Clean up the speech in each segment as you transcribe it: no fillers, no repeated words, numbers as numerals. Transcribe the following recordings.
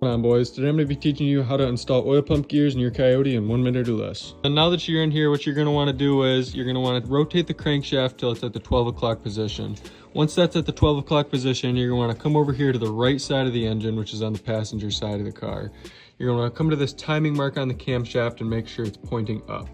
Come on boys, today I'm going to be teaching you how to install oil pump gears in your Coyote in 1 minute or less. And now that you're in here, what you're going to want to do is you're going to want to rotate the crankshaft till it's at the 12 o'clock position. Once that's at the 12 o'clock position, you're going to want to come over here to the right side of the engine, which is on the passenger side of the car. You're going to want to come to this timing mark on the camshaft and make sure it's pointing up.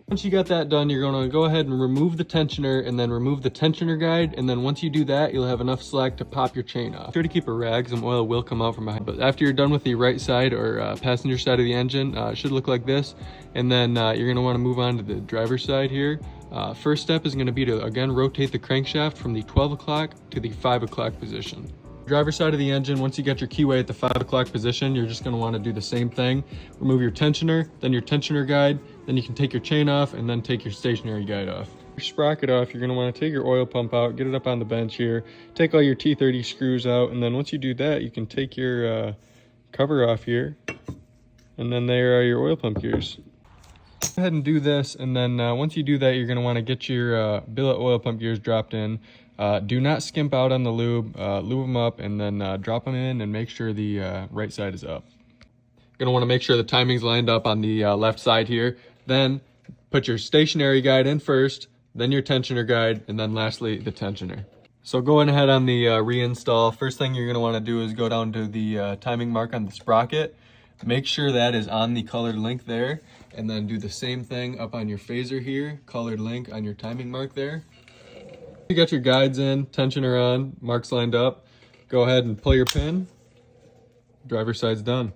Once you got that done, you're going to go ahead and remove the tensioner and then remove the tensioner guide. And then once you do that, you'll have enough slack to pop your chain off. Be sure to keep a rag, some oil will come out from behind. But after you're done with the right side or passenger side of the engine, it should look like this. And then you're going to want to move on to the driver's side here. First step is going to be to, again, rotate the crankshaft from the 12 o'clock to the 5 o'clock position. Driver's side of the engine, once you get your keyway at the 5 o'clock position, you're just going to want to do the same thing. Remove your tensioner, then your tensioner guide, then you can take your chain off and then take your stationary guide off. Your sprocket off, you're going to want to take your oil pump out, get it up on the bench here, take all your T30 screws out, and then once you do that, you can take your cover off here, and then there are your oil pump gears. Go ahead and do this, and then once you do that, you're going to want to get your billet oil pump gears dropped in. Do not skimp out on the lube, lube them up, and then drop them in and make sure the right side is up. You're gonna wanna make sure the timing's lined up on the left side here. Then put your stationary guide in first, then your tensioner guide, and then lastly, the tensioner. So going ahead on the reinstall, first thing you're gonna wanna do is go down to the timing mark on the sprocket. Make sure that is on the colored link there, and then do the same thing up on your phaser here, colored link on your timing mark there. You got your guides in, tensioner on, marks lined up. Go ahead and pull your pin. Driver's side's done.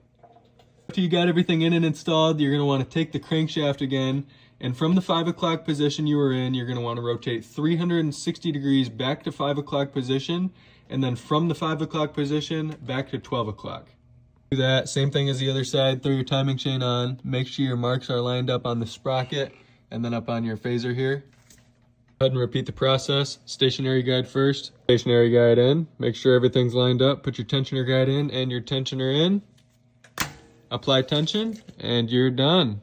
After you got everything in and installed, you're gonna wanna take the crankshaft again, and from the 5 o'clock position you were in, you're gonna wanna rotate 360 degrees back to 5 o'clock position, and then from the 5 o'clock position, back to 12 o'clock. Do that, same thing as the other side, throw your timing chain on, make sure your marks are lined up on the sprocket, and then up on your phaser here. Go ahead and repeat the process. Stationary guide first, stationary guide in, make sure everything's lined up, put your tensioner guide in and your tensioner in, apply tension, and you're done.